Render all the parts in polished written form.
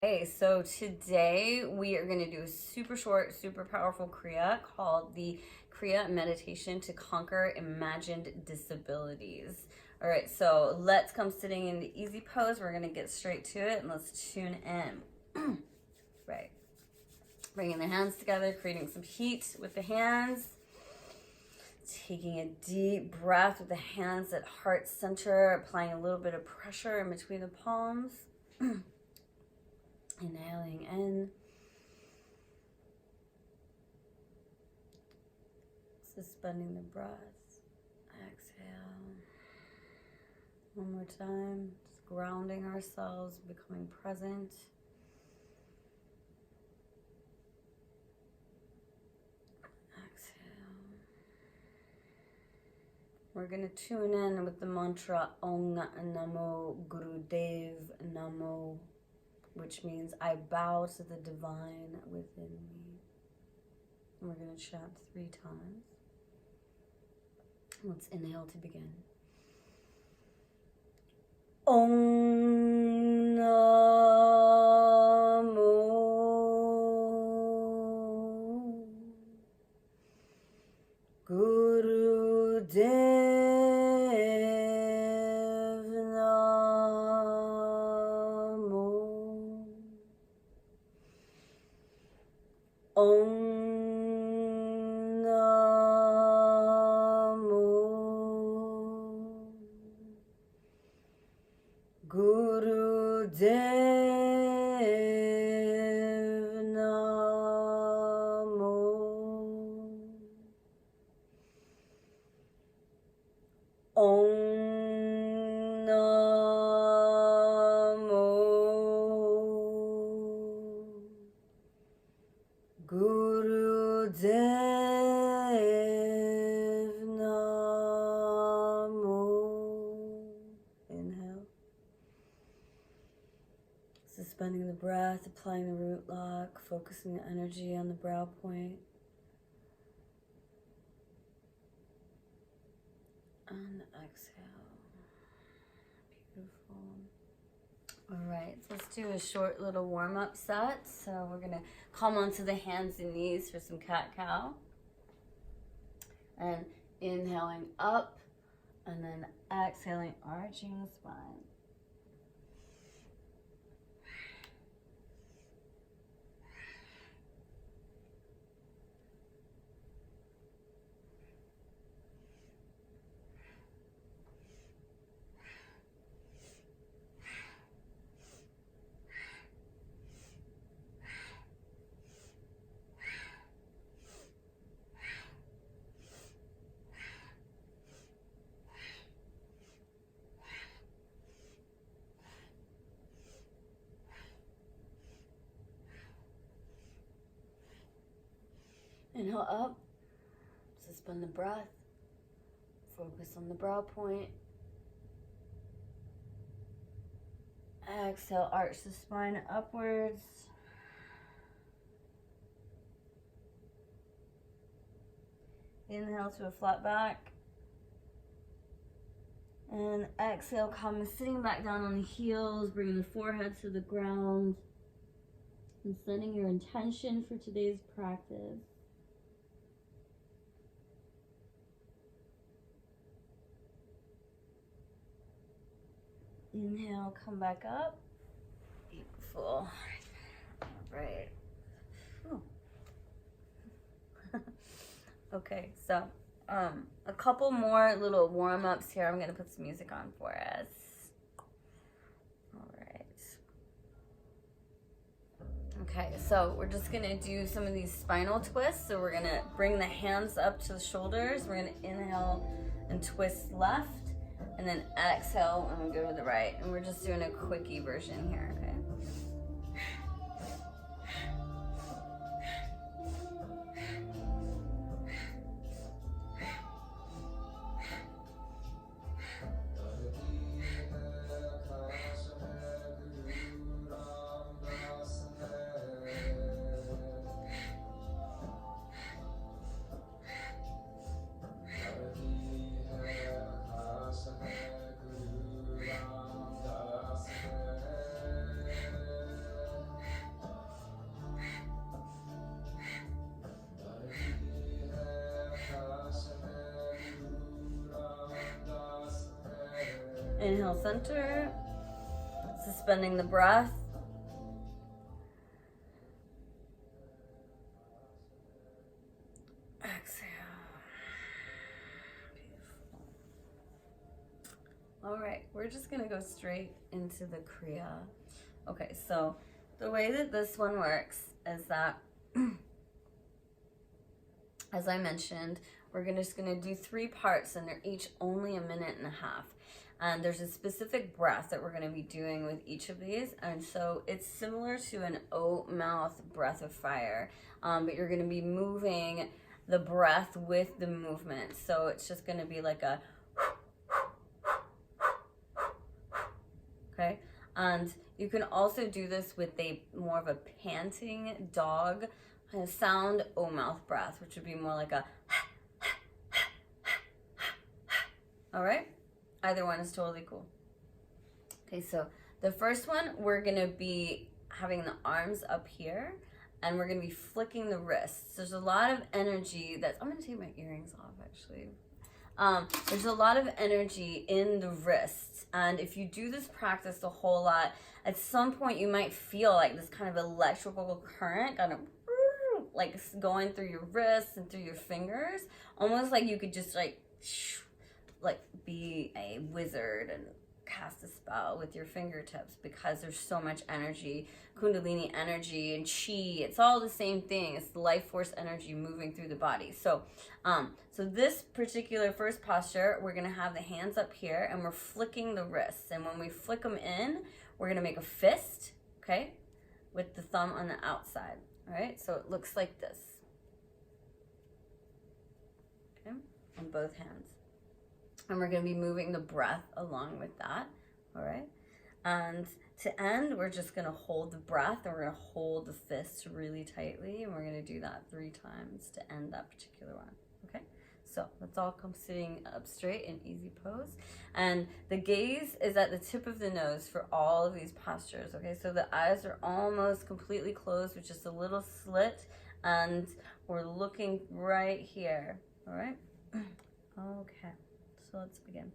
Okay, so today we are going to do a super short, super powerful Kriya called the Kriya Meditation to Conquer Imagined Disabilities. All right, so let's come sitting in the easy pose. We're going to get straight to it and let's tune in. Right. Bringing the hands together, creating some heat with the hands. Taking a deep breath with the hands at heart center, applying a little bit of pressure in between the palms. Inhaling in. Suspending the breath. Exhale. One more time. Just grounding ourselves, becoming present. Exhale. We're going to tune in with the mantra Om Namo Gurudev Namo, which means I bow to the divine within me. And we're going to chant 3 times. Let's inhale to begin. Om Namo Gurudev Namo. Om Gurudev Namo. Om Namo Gurudev Namo. Inhale. Suspending the breath, applying the root lock, focusing the energy on the brow point. And exhale. Beautiful. All right, so let's do a short little warm-up set. So we're gonna come onto the hands and knees for some cat-cow. And inhaling up, and then exhaling, arching the spine. Inhale up, suspend the breath, focus on the brow point. Exhale, arch the spine upwards. Inhale to a flat back. And exhale, come sitting back down on the heels, bringing the forehead to the ground. And setting your intention for today's practice. Inhale, come back up. Beautiful. All right. Okay, so a couple more little warm-ups here. I'm gonna put some music on for us. All right. Okay, so we're just gonna do some of these spinal twists. So we're gonna bring the hands up to the shoulders. We're gonna inhale and twist left, and then exhale and we'll go to the right. And we're just doing a quickie version here, okay? Inhale, center. Suspending the breath. Exhale. Beautiful. All right, we're just gonna go straight into the Kriya. Okay, so the way that this one works is that, as I mentioned, we're just gonna do 3 parts, and they're each only a minute and a half. And there's a specific breath that we're going to be doing with each of these. And so it's similar to an oat mouth breath of fire, but you're going to be moving the breath with the movement. So it's just going to be like a, okay? And you can also do this with a more of a panting dog kind of sound, oat mouth breath, which would be more like a, all right? Either one is totally cool. Okay, so the first one, we're gonna be having the arms up here, and we're gonna be flicking the wrists. There's a lot of energy that's, I'm gonna take my earrings off actually. There's a lot of energy in the wrists, and if you do this practice a whole lot, at some point you might feel like this kind of electrical current kind of like going through your wrists and through your fingers, almost like you could just like be a wizard and cast a spell with your fingertips, because there's so much energy, kundalini energy and chi. It's all the same thing. It's the life force energy moving through the body. So so this particular first posture, we're gonna have the hands up here and we're flicking the wrists, and when we flick them in, we're gonna make a fist, okay, with the thumb on the outside. All right, so it looks like this, okay, on both hands. And we're going to be moving the breath along with that, all right? And to end, we're just going to hold the breath, and we're going to hold the fists really tightly, and we're going to do that 3 times to end that particular one, okay? So let's all come sitting up straight in easy pose. And the gaze is at the tip of the nose for all of these postures, okay? So the eyes are almost completely closed with just a little slit, and we're looking right here, all right? Okay. So let's begin.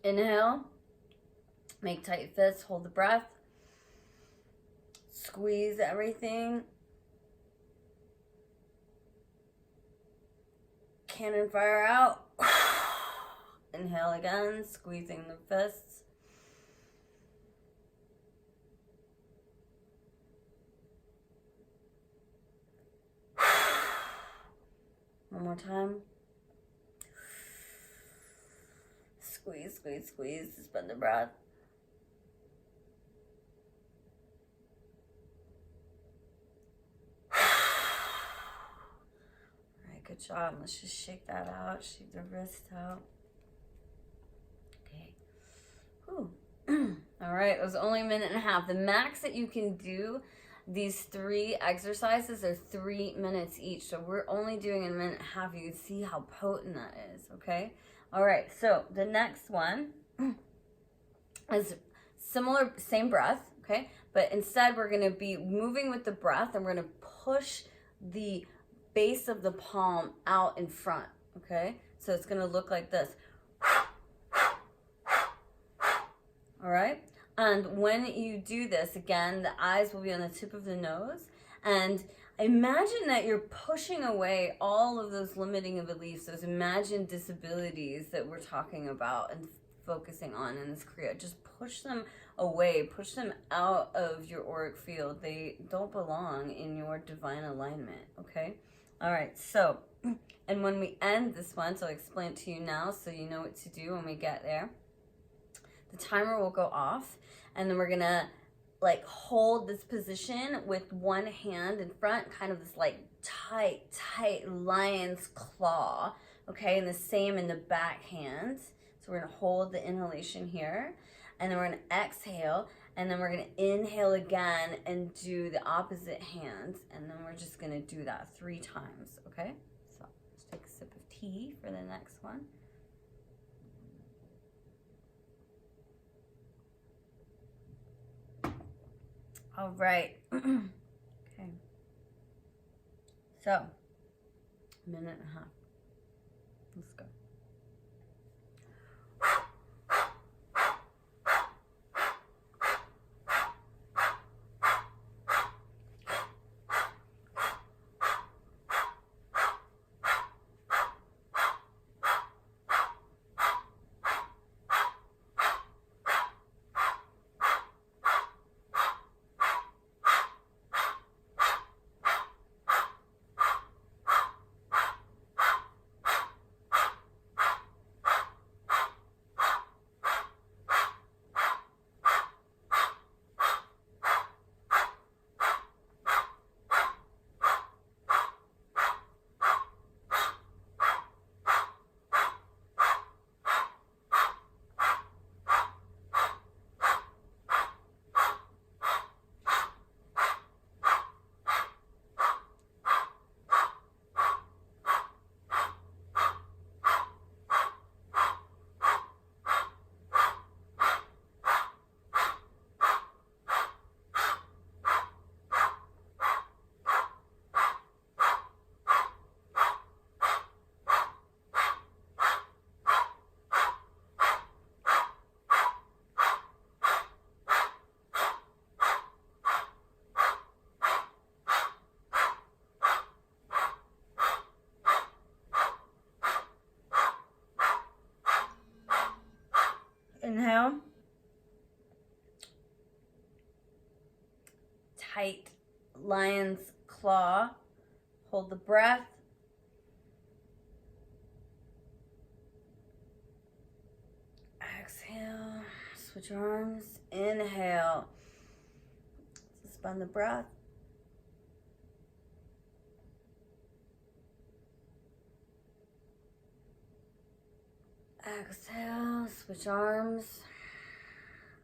Inhale, make tight fists, hold the breath, squeeze everything. Cannon fire out. Inhale again, squeezing the fists. One more time. Squeeze, squeeze, squeeze, suspend the breath. All right, good job. Let's just shake that out, shake the wrist out. Okay. Whew. All right, it was only a minute and a half. The max that you can do these 3 exercises are 3 minutes each. So we're only doing a minute and a half. You can see how potent that is, okay? All right, so the next one is similar, same breath, okay? But instead we're gonna be moving with the breath and we're gonna push the base of the palm out in front, okay? So it's gonna look like this. All right? And when you do this, again, the eyes will be on the tip of the nose. And imagine that you're pushing away all of those limiting beliefs, those imagined disabilities that we're talking about and focusing on in this Kriya. Just push them away, push them out of your auric field. They don't belong in your divine alignment, okay? All right, so, and when we end this one, so I'll explain it to you now so you know what to do when we get there. The timer will go off, and then we're gonna like hold this position with one hand in front, kind of this like tight lion's claw, okay? And the same in the back hand. So we're gonna hold the inhalation here, and then we're gonna exhale, and then we're gonna inhale again and do the opposite hand, and then we're just gonna do that 3 times, okay? So let's take a sip of tea for the next one. All right. Okay. So, a minute and a half. Let's go. Inhale. Tight lion's claw. Hold the breath. Exhale. Switch arms. Inhale. Suspend the breath. Exhale, switch arms.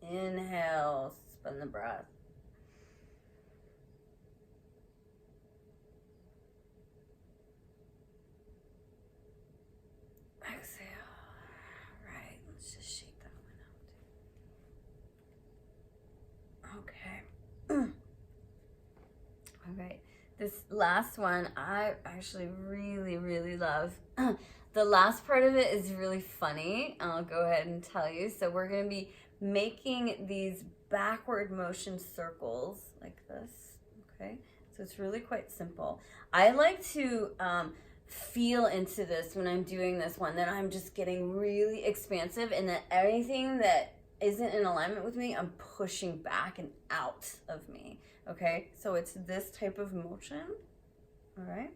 Inhale, suspend the breath. Exhale. Right, let's just shake that one out. Okay. All right, this last one I actually really love. The last part of it is really funny. I'll go ahead and tell you. So we're going to be making these backward motion circles like this, okay? So it's really quite simple. I like to feel into this when I'm doing this one, that I'm just getting really expansive and that everything that isn't in alignment with me, I'm pushing back and out of me, okay? So it's this type of motion, all right?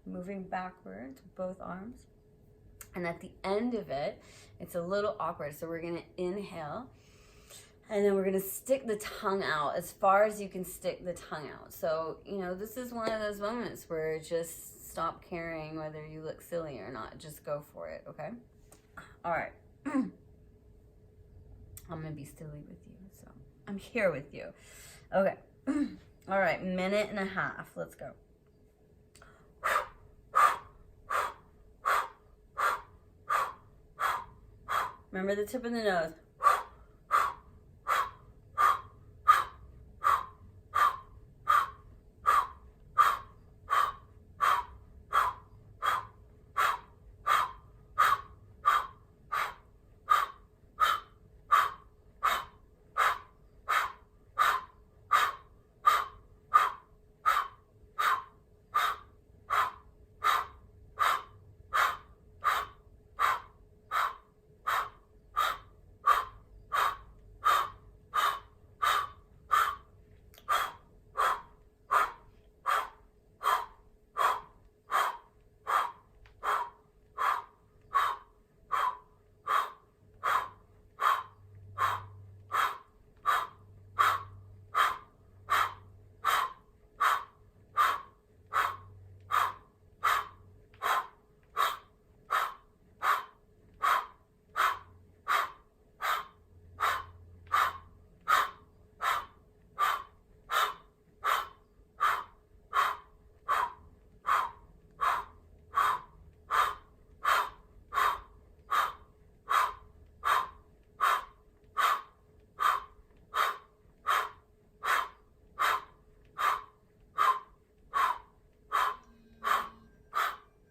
Moving backwards, both arms. And at the end of it, it's a little awkward. So we're gonna inhale, and then we're gonna stick the tongue out as far as you can stick the tongue out. So, you know, this is one of those moments where just stop caring whether you look silly or not. Just go for it, okay? All right. I'm gonna be silly with you, so I'm here with you. Okay. All right, minute and a half. Let's go. Remember the tip of the nose.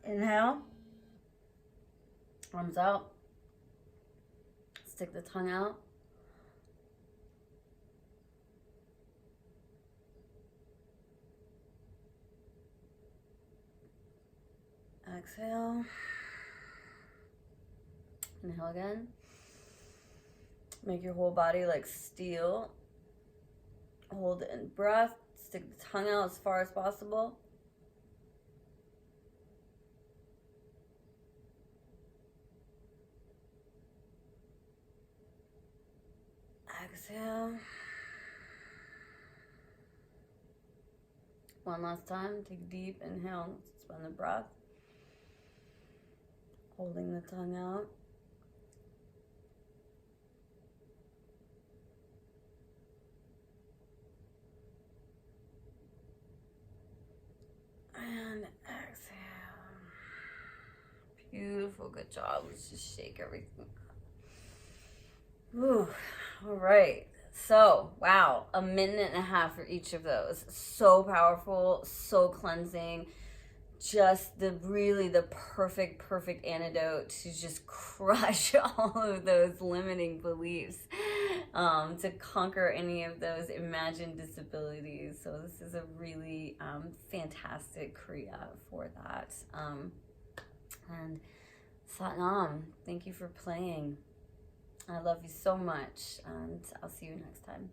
Inhale. Arms out. Stick the tongue out. Exhale. Inhale again. Make your whole body like steel. Hold it in breath. Stick the tongue out as far as possible. Exhale. One last time. Take a deep inhale. Suspend the breath. Holding the tongue out. And exhale. Beautiful. Good job. Let's just shake everything. Ooh. All right. So, wow, a minute and a half for each of those. So powerful, so cleansing. Just the perfect antidote to just crush all of those limiting beliefs, to conquer any of those imagined disabilities. So this is a really fantastic Kriya for that. And Satnam, thank you for playing. I love you so much, and I'll see you next time.